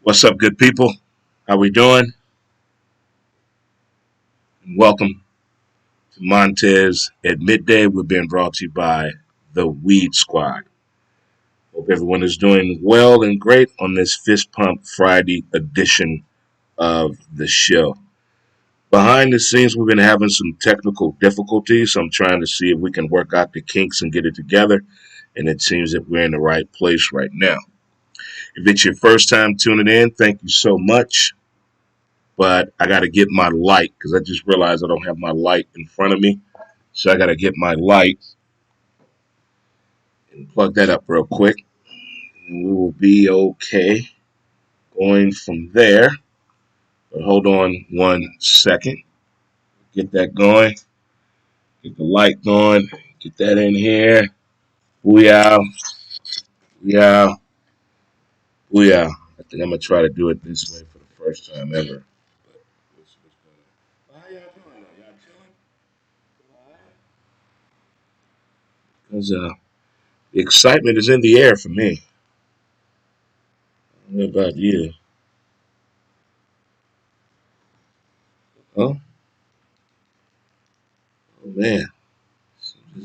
What's up, good people? How we doing? And welcome to Montez at midday. We're being brought to you by the Weed Squad. Hope everyone is doing well and great on this Fist Pump Friday edition of the show. Behind the scenes, we've been having some technical difficulties. I'm trying to see if we can work out the kinks and get it together. And it seems that we're in the right place right now. If it's your first time tuning in, thank you so much. But I got to get my light because I just realized I don't have my light in front of me. So I got to get my light and plug that up real quick. And we will be okay going from there. But hold on 1 second. Get that going. Get the light going. Get that in here. Booyah. Booyah. Booyah. I think I'm going to try to do it this way for the first time ever. How y'all doing? Y'all chilling? Because the excitement is in the air for me. What about you? Oh, oh man.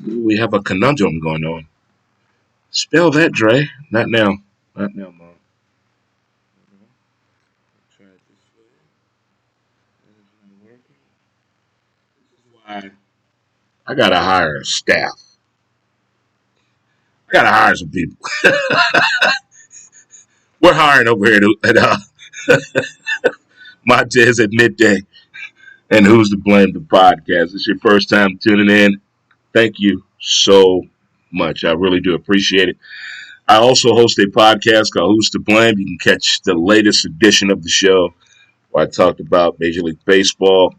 We have a conundrum going on. Spell that, Dre. Not now. Not now, Mom. Try it this way. This is why I gotta hire a staff. I gotta hire some people. We're hiring over here at Montez at midday. And Who's to Blame the podcast. It's your first time tuning in. Thank you so much. I really do appreciate it. I also host a podcast called Who's to Blame. You can catch the latest edition of the show where I talked about Major League Baseball.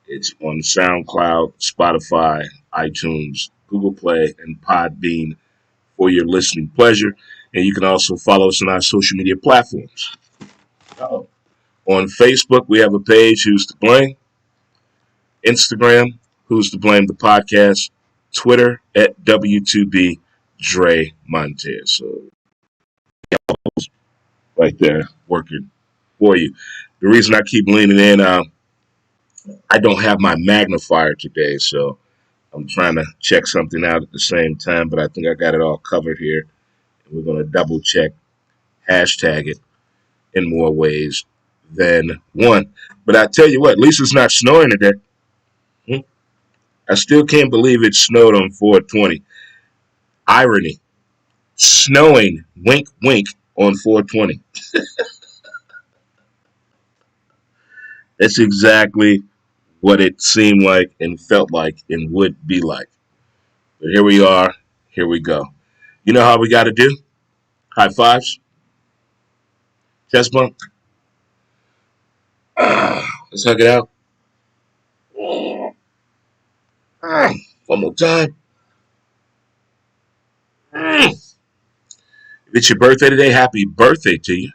It's on SoundCloud, Spotify, iTunes, Google Play, and Podbean for your listening pleasure. And you can also follow us on our social media platforms. On Facebook, we have a page, Who's to Blame. Instagram, Who's to Blame the podcast. Twitter, at W2B Dre Montez. So, right there, working for you. The reason I keep leaning in, I don't have my magnifier today, so I'm trying to check something out at the same time, but I think I got it all covered here. And we're going to double check, hashtag it in more ways than one. But I tell you what, at least it's not snowing today. I still can't believe it snowed on 420. Irony. Snowing, wink, wink, on 420. That's exactly what it seemed like and felt like and would be like. But here we are. Here we go. You know how we got to do? High fives. Chest bump. Let's hug it out. One more time. If it's your birthday today, happy birthday to you.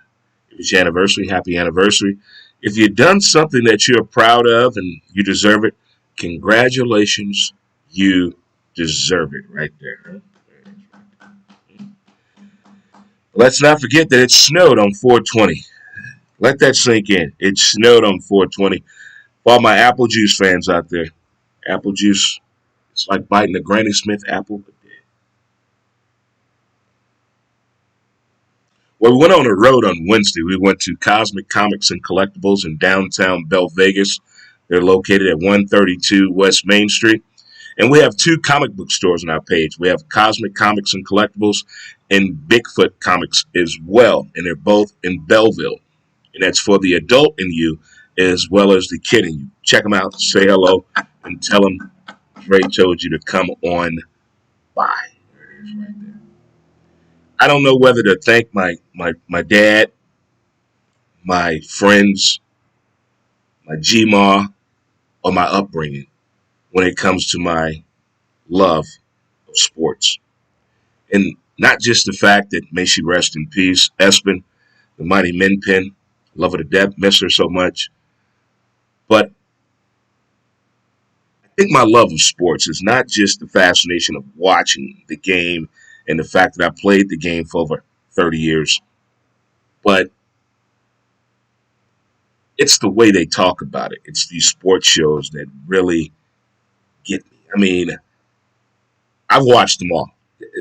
If it's your anniversary, happy anniversary. If you've done something that you're proud of and you deserve it, congratulations. You deserve it right there. Let's not forget that it snowed on 420. Let that sink in. It snowed on 420. For all my apple juice fans out there, apple juice, it's like biting a Granny Smith apple. Well, we went on a road on Wednesday. We went to Cosmic Comics and Collectibles in downtown Bell Vegas. They're located at 132 West Main Street. And we have two comic book stores on our page. We have Cosmic Comics and Collectibles and Bigfoot Comics as well. And they're both in Belleville. And that's for the adult in you as well as the kid in you. Check them out, say hello, and tell them Ray told you to come on by. There it is right there. I don't know whether to thank my dad, my friends, my GMA, or my upbringing when it comes to my love of sports. And not just the fact that may she rest in peace, Espen, the mighty Minpin, love her to death, miss her so much. But I think my love of sports is not just the fascination of watching the game and the fact that I played the game for over 30 years, but It's the way they talk about it. It's these sports shows that really get me. I mean, I've watched them all.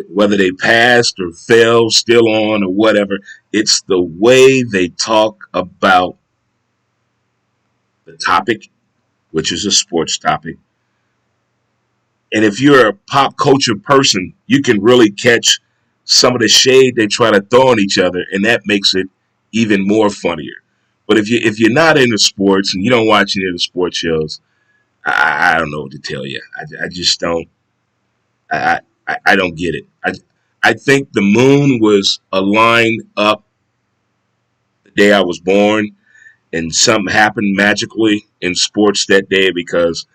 Whether they passed or fell, still on or whatever, it's the way they talk about the topic, which is a sports topic. And if you're a pop culture person, you can really catch some of the shade they try to throw on each other, and that makes it even more funnier. But if you're not into sports and you don't watch any of the sports shows, I don't know what to tell you. I just don't. I don't get it. I think the moon was aligned up the day I was born, and something happened magically in sports that day because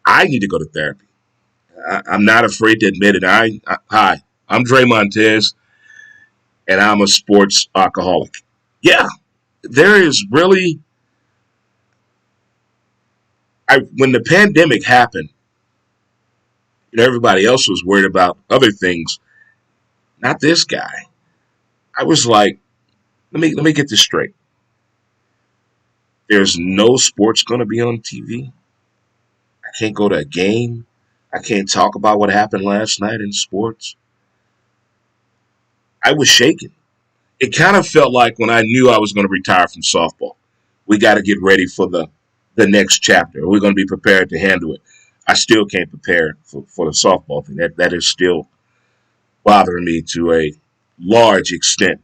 I need to go to therapy. I'm not afraid to admit it. Hi, I'm Dre Montez, and I'm a sports alcoholic. Yeah, there is really. When the pandemic happened, everybody else was worried about other things. Not this guy. I was like, let me get this straight. There's no sports going to be on TV. I can't go to a game. I can't talk about what happened last night in sports. I was shaken. It kind of felt like when I knew I was going to retire from softball. We got to get ready for the next chapter. We're going to be prepared to handle it. I still can't prepare for the softball thing. That is still bothering me to a large extent.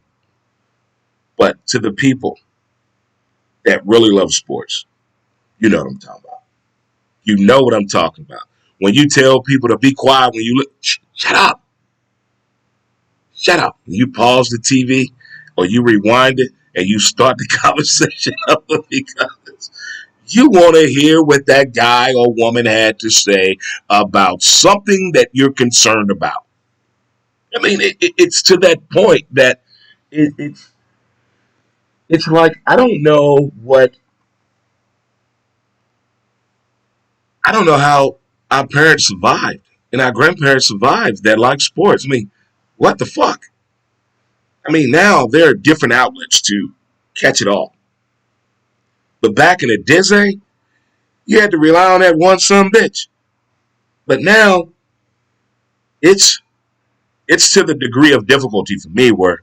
But to the people that really love sports, you know what I'm talking about. You know what I'm talking about. When you tell people to be quiet, when you look, shut up, shut up. When you pause the TV or you rewind it and you start the conversation up because you want to hear what that guy or woman had to say about something that you're concerned about. I mean, it's to that point that it's like I don't know how our parents survived and our grandparents survived that like sports. I mean, what the fuck? I mean, now there are different outlets to catch it all. But back in the day, you had to rely on that one son bitch. But now it's it's to the degree of difficulty for me where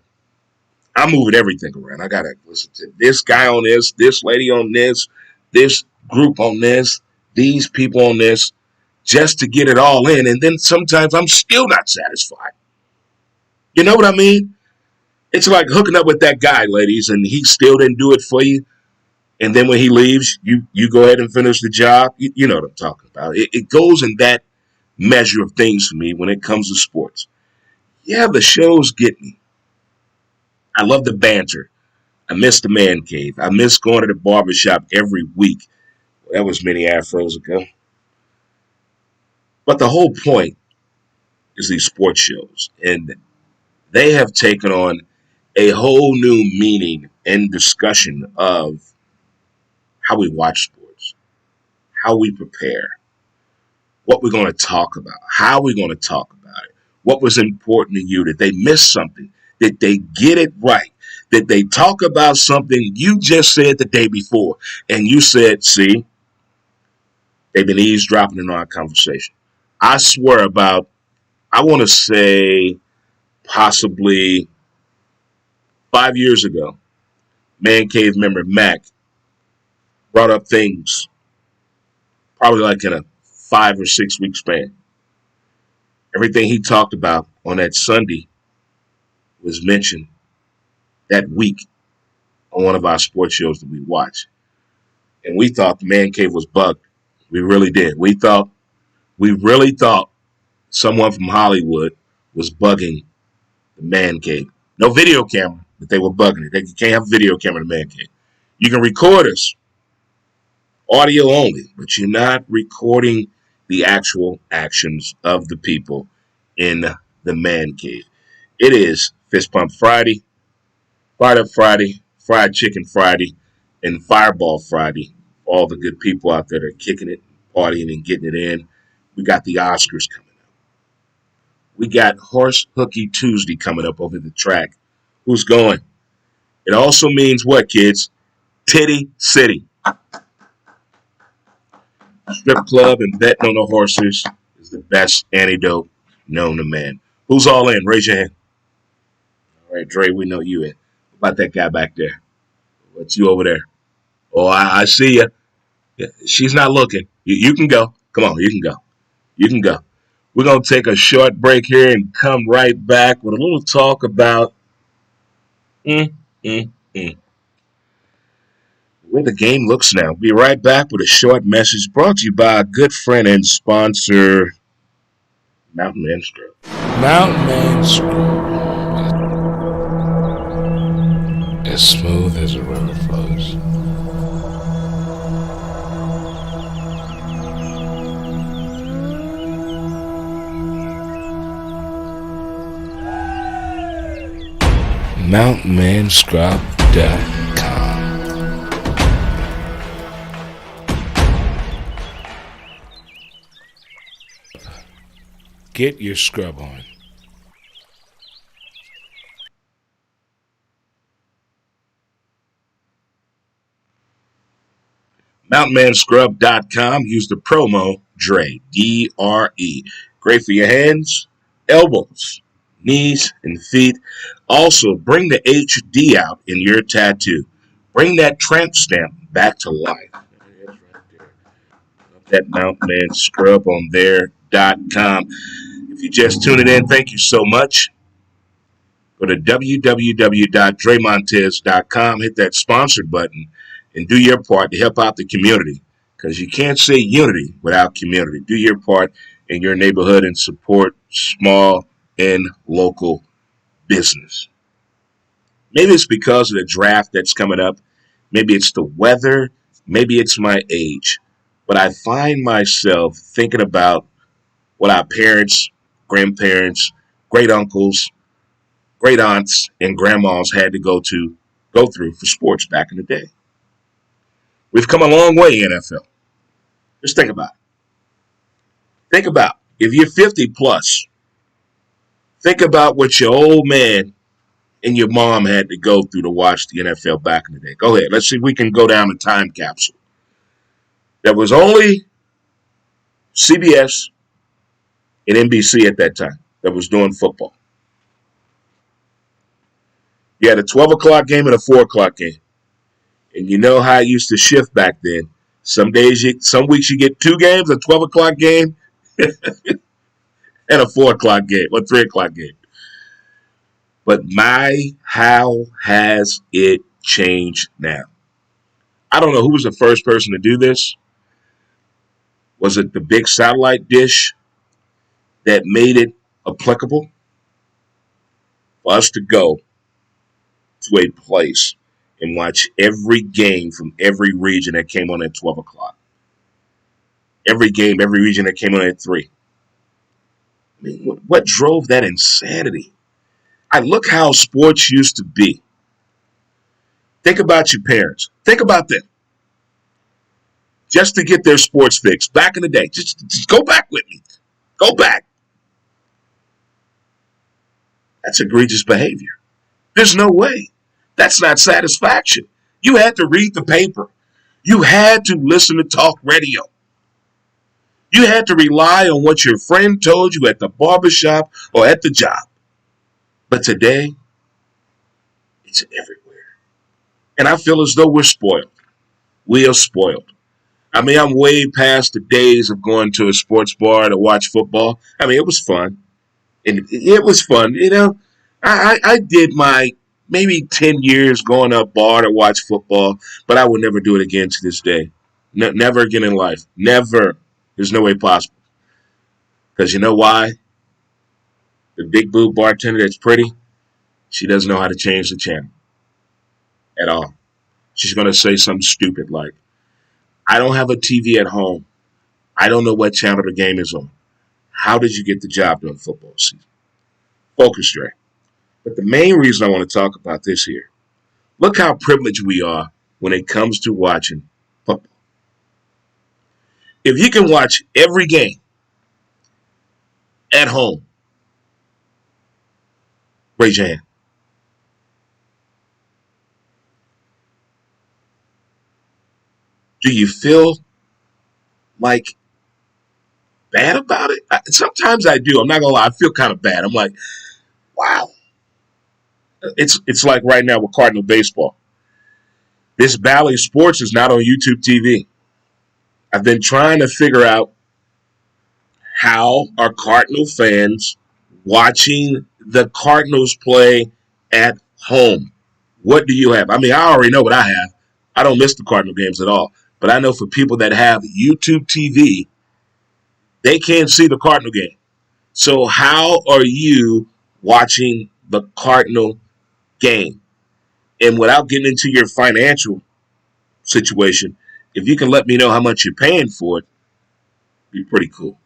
I'm moving everything around. I gotta listen to this guy on this lady on this group on this, these people on this, just to get it all in. And then sometimes I'm still not satisfied. You know what I mean? It's like hooking up with that guy, ladies, and he still didn't do it for you. And then when he leaves, you go ahead and finish the job. You know what I'm talking about. It goes in that measure of things for me when it comes to sports. Yeah, the shows get me. I love the banter. I miss the man cave. I miss going to the barbershop every week. That was many afros ago. But the whole point is these sports shows. And they have taken on a whole new meaning and discussion of how we watch sports, how we prepare, what we're going to talk about, how we're going to talk about it, what was important to you. Did they miss something? Did they get it right? Did they talk about something you just said the day before? And you said, see, they've been eavesdropping in our conversation. I swear I want to say possibly 5 years ago, Man Cave member Mac brought up things probably like in a 5 or 6 week span. Everything he talked about on that Sunday was mentioned that week on one of our sports shows that we watch. And we thought the man cave was bugged. We really did. We really thought someone from Hollywood was bugging the man cave. No video camera, but they were bugging it. You can't have a video camera in the man cave. You can record us, audio only, but you're not recording the actual actions of the people in the man cave. It is Fist Pump Friday, Fired Up Friday, Fried Chicken Friday, and Fireball Friday. All the good people out there that are kicking it, partying, and getting it in. We got the Oscars coming up. We got Horse Hooky Tuesday coming up over the track. Who's going? It also means what, kids? Titty City. Strip club and betting on the horses is the best antidote known to man. Who's all in? Raise your hand. All right, Dre, we know you in. What about that guy back there? What's you over there? Oh, I see you. Yeah, she's not looking. You can go. Come on, you can go. You can go. We're going to take a short break here and come right back with a little talk about mm, mm, mm, where the game looks now. Be right back with a short message brought to you by a good friend and sponsor, Mountain Man Scrub. Mountain Man Scrub. As smooth as a river flows. MountainManScrub.com. Get your scrub on. MountainManScrub.com. Use the promo DRE, D-R-E. Great for your hands, elbows, knees, and feet. Also, bring the HD out in your tattoo. Bring that tramp stamp back to life. That Mountain Man Scrub on there.com. If you just tuned in, thank you so much. Go to www.dremontez.com, hit that sponsored button, and do your part to help out the community. Because you can't say unity without community. Do your part in your neighborhood and support small and local business. Maybe it's because of the draft that's coming up. Maybe it's the weather. Maybe it's my age. But I find myself thinking about what our parents, grandparents, great uncles, great aunts, and grandmas had to go through for sports back in the day. We've come a long way, NFL. Just think about it. Think about if you're 50 plus, think about what your old man and your mom had to go through to watch the NFL back in the day. Go ahead. Let's see if we can go down the time capsule. There was only CBS and NBC at that time that was doing football. You had a 12 o'clock game and a 4 o'clock game. And you know how it used to shift back then. Some weeks you get 2 games, a 12 o'clock game and a 4 o'clock game or 3 o'clock game. But how has it changed now? I don't know who was the first person to do this. Was it the big satellite dish that made it applicable for us to go to a place and watch every game from every region that came on at 12 o'clock? Every game, every region that came on at 3. I mean, what drove that insanity? Look how sports used to be. Think about your parents. Think about them. Just to get their sports fix back in the day. Just go back with me. Go back. That's egregious behavior. There's no way. That's not satisfaction. You had to read the paper. You had to listen to talk radio. You had to rely on what your friend told you at the barbershop or at the job. But today, it's everywhere. And I feel as though we're spoiled. We are spoiled. I mean, I'm way past the days of going to a sports bar to watch football. I mean, it was fun. And it was fun. You know, I did my maybe 10 years going to a bar to watch football, but I would never do it again to this day. Never again in life. Never. There's no way possible. Because you know why? The big boob bartender that's pretty, she doesn't know how to change the channel at all. She's going to say something stupid like, I don't have a TV at home. I don't know what channel the game is on. How did you get the job done football season? Focus, Dre. But the main reason I want to talk about this here, look how privileged we are when it comes to watching football. If you can watch every game at home, raise your hand. Do you feel like bad about it? Sometimes I do. I'm not gonna lie. I feel kind of bad. I'm like, wow. It's like right now with Cardinal baseball. This Bally Sports is not on YouTube TV. I've been trying to figure out how are Cardinal fans watching the Cardinals play at home. What do you have? I mean, I already know what I have. I don't miss the Cardinal games at all. But I know for people that have YouTube TV, they can't see the Cardinal game. So how are you watching the Cardinal game? And without getting into your financial situation, if you can let me know how much you're paying for it, it'd be pretty cool.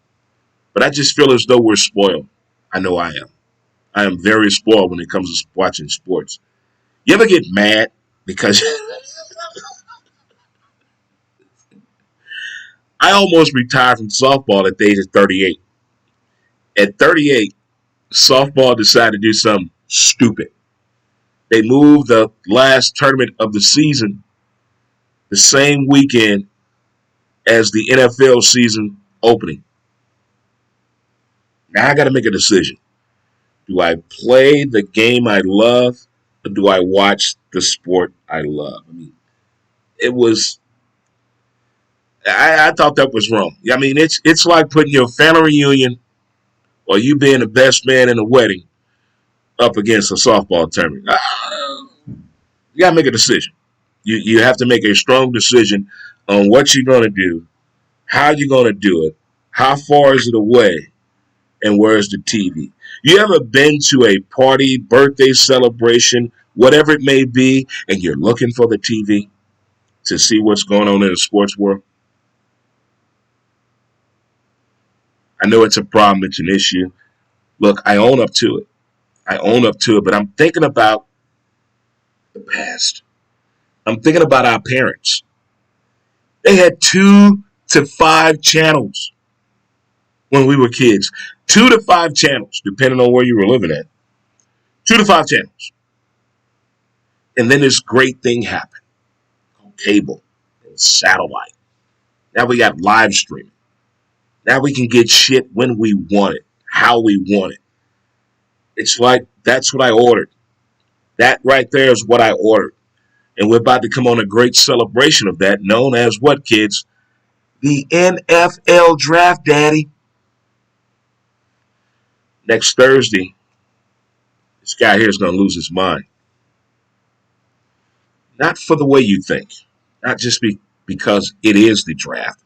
But I just feel as though we're spoiled. I know I am. I am very spoiled when it comes to watching sports. You ever get mad because I almost retired from softball at the age of 38. At 38, softball decided to do something stupid. They moved the last tournament of the season the same weekend as the NFL season opening. Now I got to make a decision. Do I play the game I love or do I watch the sport I love? I mean, it was. I thought that was wrong. I mean, it's like putting your family reunion or you being the best man in a wedding up against a softball tournament. You got to make a decision. You have to make a strong decision on what you're going to do, how you're going to do it, how far is it away, and where's the TV. You ever been to a party, birthday celebration, whatever it may be, and you're looking for the TV to see what's going on in the sports world? I know it's a problem, it's an issue. Look, I own up to it. But I'm thinking about the past. I'm thinking about our parents. They had 2 to 5 channels when we were kids. 2 to 5 channels, depending on where you were living at. 2 to 5 channels. And then this great thing happened. Cable and satellite. Now we got live streaming. Now we can get shit when we want it, how we want it. It's like, that's what I ordered. That right there is what I ordered. And we're about to come on a great celebration of that, known as what, kids? The NFL Draft, Daddy. Next Thursday, this guy here is going to lose his mind. Not for the way you think. Not just because it is the draft.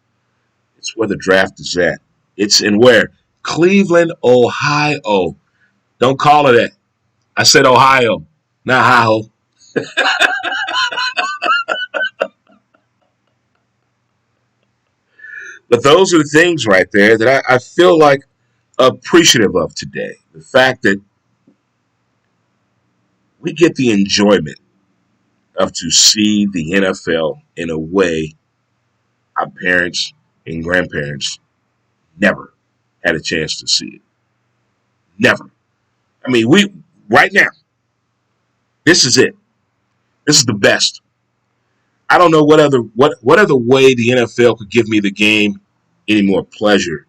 It's where the draft is at. It's in where? Cleveland, Ohio. Don't call it that. I said Ohio, not Ohio. But those are the things right there that I feel like appreciative of today. The fact that we get the enjoyment of to see the NFL in a way our parents and grandparents never had a chance to see it. Never. I mean, we right now, this is it. This is the best. I don't know what other way the NFL could give me the game any more pleasure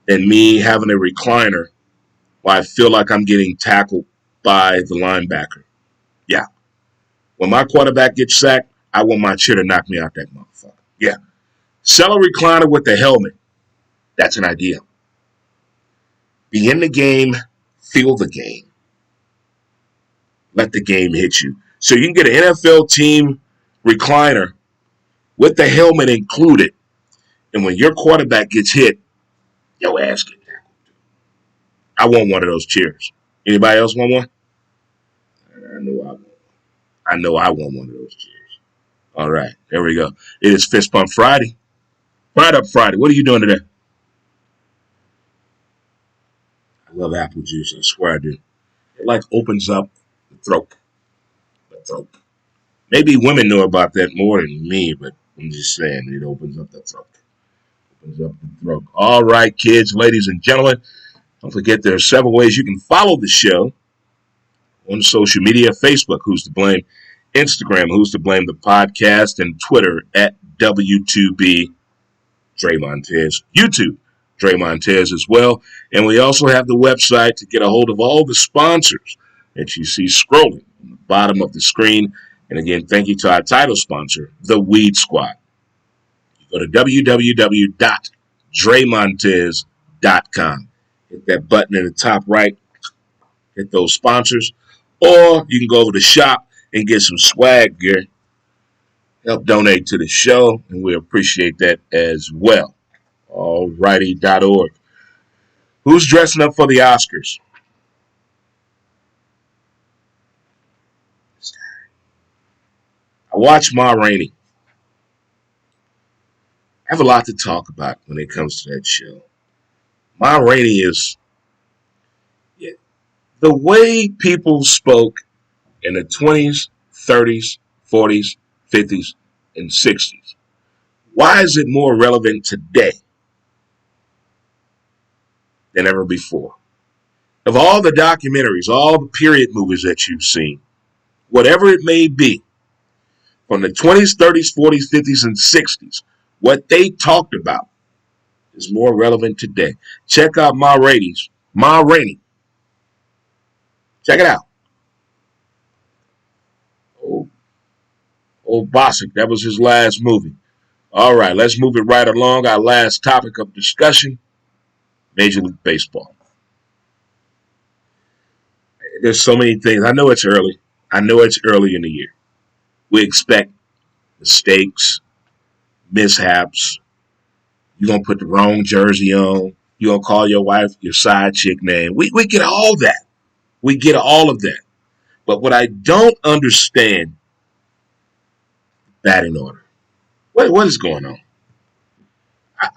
than me having a recliner while I feel like I'm getting tackled by the linebacker. Yeah. When my quarterback gets sacked, I want my chair to knock me out that motherfucker. Yeah. Sell a recliner with the helmet. That's an idea. Be in the game, feel the game. Let the game hit you. So you can get an NFL team recliner with the helmet included. And when your quarterback gets hit, your ass get tackled. I want one of those chairs. Anybody else want one? I know I want one of those chairs. All right, there we go. It is Fist Pump Friday. Fried Up Friday. What are you doing today? I love apple juice. I swear I do. It like opens up the throat. The throat. Maybe women know about that more than me, but I'm just saying it opens up the throat. Opens up the throat. All right, kids, ladies, and gentlemen. Don't forget there are several ways you can follow the show on social media. Facebook, Who's to Blame? Instagram, Who's to Blame the Podcast, and Twitter at W2B Dre Montez. YouTube, Dre Montez as well. And we also have the website to get a hold of all the sponsors that you see scrolling on the bottom of the screen. And again, thank you to our title sponsor, The Weed Squad. You go to www.dremontez.com. Hit that button in the top right. Hit those sponsors. Or you can go over to shop and get some swag gear. Help donate to the show, and we appreciate that as well. Alrighty.org. Who's dressing up for the Oscars? I watched Ma Rainey. I have a lot to talk about when it comes to that show. Ma Rainey is the way people spoke in the 20s, 30s, 40s, 50s, and 60s. Why is it more relevant today than ever before? Of all the documentaries, all the period movies that you've seen, whatever it may be, from the 20s, 30s, 40s, 50s, and 60s, what they talked about is more relevant today. Check out Ma Rainey. Check it out. Old Bosick, that was his last movie. All right, let's move it right along. Our last topic of discussion, Major League Baseball. There's so many things. I know it's early. in the year. We expect mistakes, mishaps. You're going to put the wrong jersey on. You're going to call your wife your side chick name. We get all that. We get all of that. But what I don't understand, batting order. What is going on?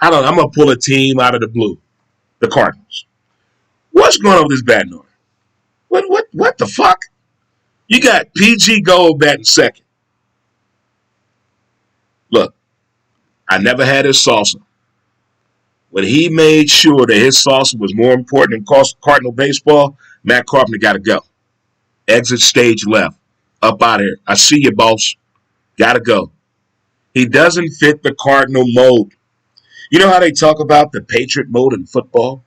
I don't know. I'm going to pull a team out of the blue. The Cardinals. What's going on with this batting order? What the fuck? You got PG Gold batting second. Look, I never had his salsa. When he made sure that his salsa was more important than Cardinal baseball, Matt Carpenter got to go. Exit stage left. Up out of here. I see you, boss. Got to go. He doesn't fit the Cardinal mold. You know how they talk about the Patriot mode in football?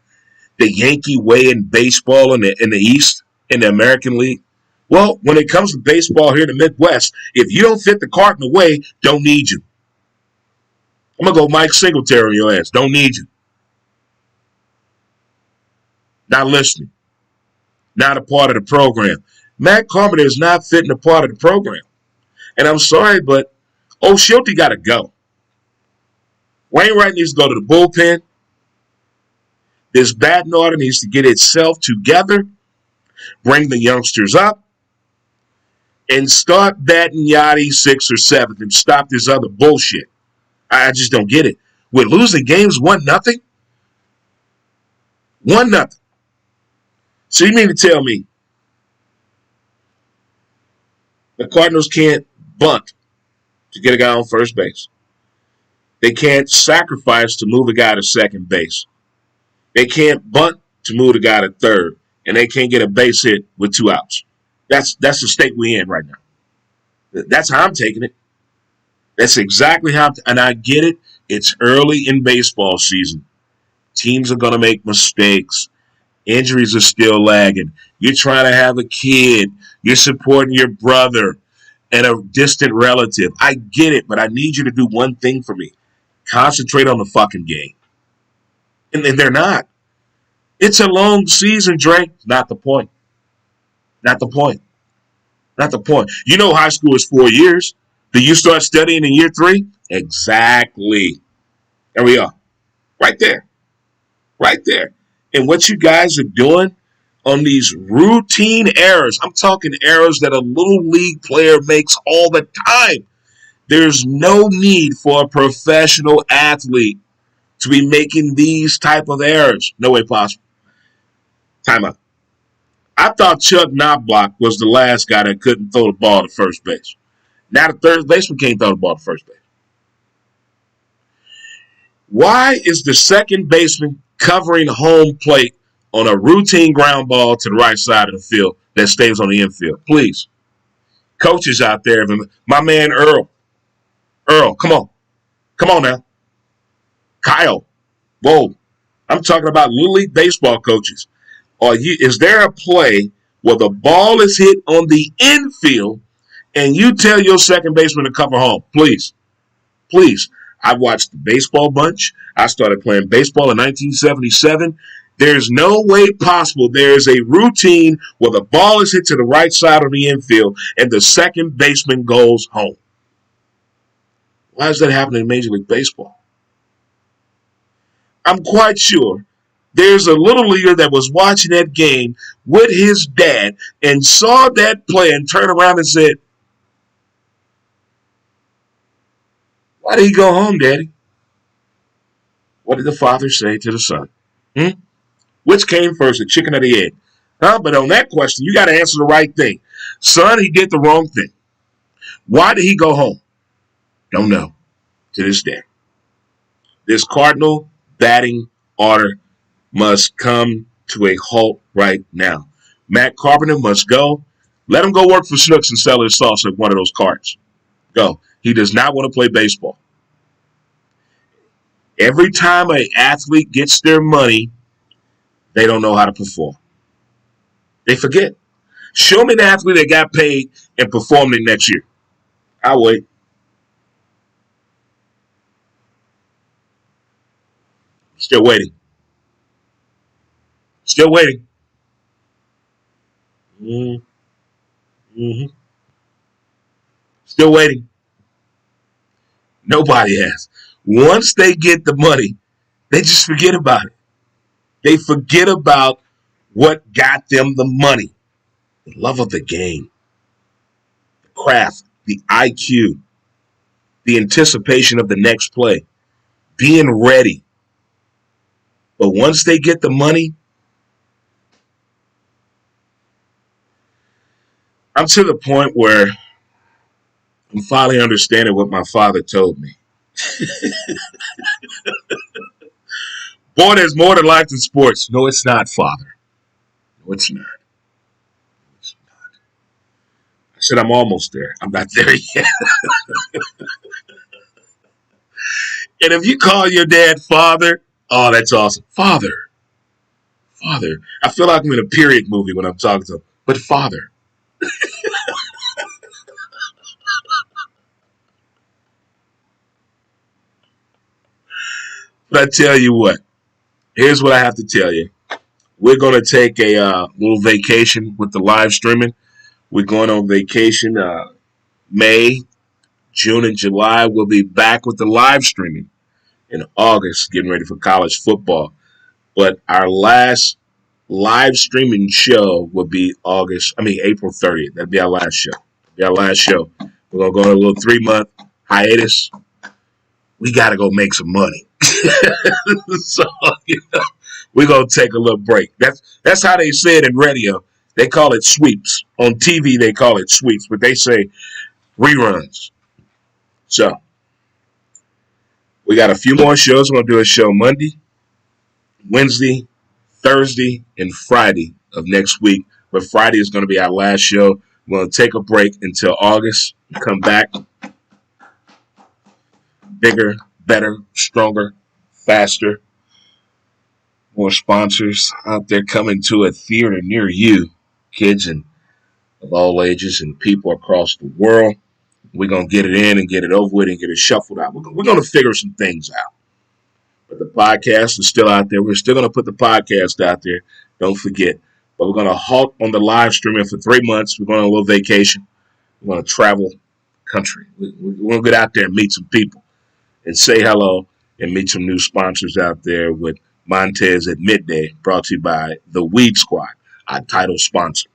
The Yankee way in baseball in the East, in the American League? Well, when it comes to baseball here in the Midwest, if you don't fit the Cardinal way, don't need you. I'm going to go Mike Singletary on your ass. Don't need you. Not listening. Not a part of the program. Matt Carpenter is not fitting a part of the program. And I'm sorry, but Schulte got to go. Wainwright needs to go to the bullpen. This batting order needs to get itself together, bring the youngsters up, and start batting Yachty 6th or 7th and stop this other bullshit. I just don't get it. We're losing games 1-0? 1-0. So you mean to tell me the Cardinals can't bunt to get a guy on first base? They can't sacrifice to move a guy to second base. They can't bunt to move the guy to third. And they can't get a base hit with 2 outs. That's the state we're in right now. That's how I'm taking it. That's exactly how and I get it. It's early in baseball season. Teams are going to make mistakes. Injuries are still lagging. You're trying to have a kid. You're supporting your brother and a distant relative. I get it, but I need you to do one thing for me. Concentrate on the fucking game. And they're not. It's a long season, Dre. Not the point. Not the point. Not the point. You know high school is 4 years. Do you start studying in year 3? Exactly. There we are. Right there. Right there. And what you guys are doing on these routine errors, I'm talking errors that a little league player makes all the time. There's no need for a professional athlete to be making these type of errors. No way possible. Time out. I thought Chuck Knobloch was the last guy that couldn't throw the ball to first base. Now the third baseman can't throw the ball to first base. Why is the second baseman covering home plate on a routine ground ball to the right side of the field that stays on the infield? Please. Coaches out there, my man Earl, come on. Come on now. Kyle, whoa. I'm talking about Little League baseball coaches. Is there a play where the ball is hit on the infield and you tell your second baseman to cover home? Please. Please. I watched the baseball bunch. I started playing baseball in 1977. There's no way possible there is a routine where the ball is hit to the right side of the infield and the second baseman goes home. Why does that happen in Major League Baseball? I'm quite sure there's a little leaguer that was watching that game with his dad and saw that play and turned around and said, "Why did he go home, Daddy?" What did the father say to the son? Which came first, the chicken or the egg? But on that question, you got to answer the right thing. Son, he did the wrong thing. Why did he go home? Don't know to this day. This Cardinal batting order must come to a halt right now. Matt Carpenter must go. Let him go work for Snooks and sell his sauce at one of those carts. Go. He does not want to play baseball. Every time an athlete gets their money, they don't know how to perform. They forget. Show me the athlete that got paid and performed it next year. I'll wait. Still waiting. Still waiting. Mm-hmm. Still waiting. Nobody has. Once they get the money, they just forget about it. They forget about what got them the money. The love of the game, the craft, the IQ, the anticipation of the next play, being ready. But once they get the money, I'm to the point where I'm finally understanding what my father told me. Boy, there's more to life than sports. No, it's not, Father. No, it's not. It's not. I said I'm almost there. I'm not there yet. And if you call your dad Father, oh, that's awesome. Father. Father. I feel like I'm in a period movie when I'm talking to him. But Father. But I tell you what. Here's what I have to tell you. We're going to take a little vacation with the live streaming. We're going on vacation May, June, and July. We'll be back with the live streaming in August, getting ready for college football. But our last live streaming show will be April 30th. That'll be our last show. We're going to go on a little 3-month hiatus. We got to go make some money. So, we're going to take a little break. That's how they say it in radio. They call it sweeps. On TV, they call it sweeps, but they say reruns. So, we got a few more shows. We're going to do a show Monday, Wednesday, Thursday, and Friday of next week. But Friday is going to be our last show. We're going to take a break until August. Come back bigger, better, stronger, faster. More sponsors out there coming to a theater near you. Kids and of all ages and people across the world. We're going to get it in and get it over with and get it shuffled out. We're going to figure some things out. But the podcast is still out there. We're still going to put the podcast out there. Don't forget. But we're going to halt on the live streaming for 3 months. We're going on a little vacation. We're going to travel the country. We're going to get out there and meet some people and say hello and meet some new sponsors out there with Montez at Midday, brought to you by the Weed Squad, our title sponsor.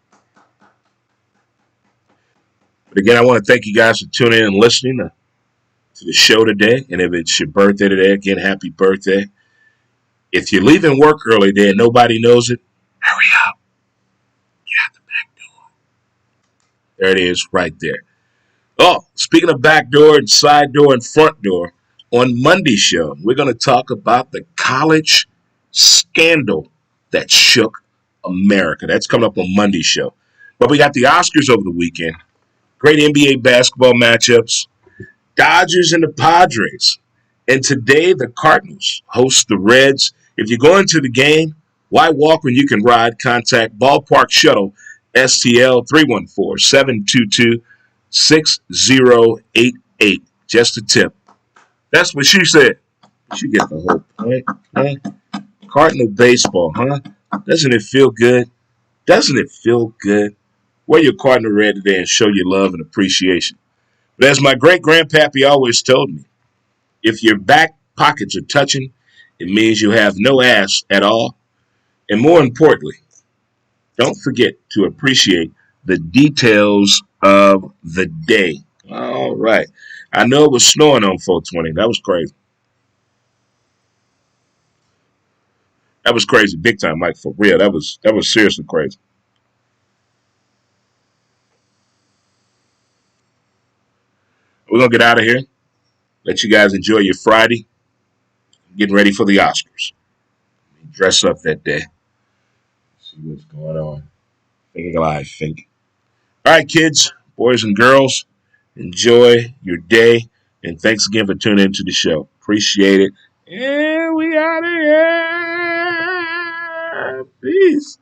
But again, I want to thank you guys for tuning in and listening to the show today. And if it's your birthday today, again, happy birthday. If you're leaving work early today and nobody knows it, hurry up. Get out the back door. There it is right there. Oh, speaking of back door and side door and front door, on Monday's show, we're going to talk about the college scandal that shook America. That's coming up on Monday's show. But we got the Oscars over the weekend. Great NBA basketball matchups. Dodgers and the Padres. And today the Cardinals host the Reds. If you're going to the game, why walk when you can ride? Contact Ballpark Shuttle STL 314-722-6088. Just a tip. That's what she said. She get the whole point. Huh? Cardinal baseball, huh? Doesn't it feel good? Doesn't it feel good? Wear your Cardinal red today and show your love and appreciation. But as my great grandpappy always told me, if your back pockets are touching, it means you have no ass at all. And more importantly, don't forget to appreciate the details of the day. All right. I know it was snowing on 420. That was crazy. That was crazy, big time, Mike. For real, that was seriously crazy. We're gonna get out of here. Let you guys enjoy your Friday. Getting ready for the Oscars. Dress up that day. See what's going on. Thinking alive, think. All right, kids, boys and girls, enjoy your day, and thanks again for tuning into the show. Appreciate it. And we out of here. Peace.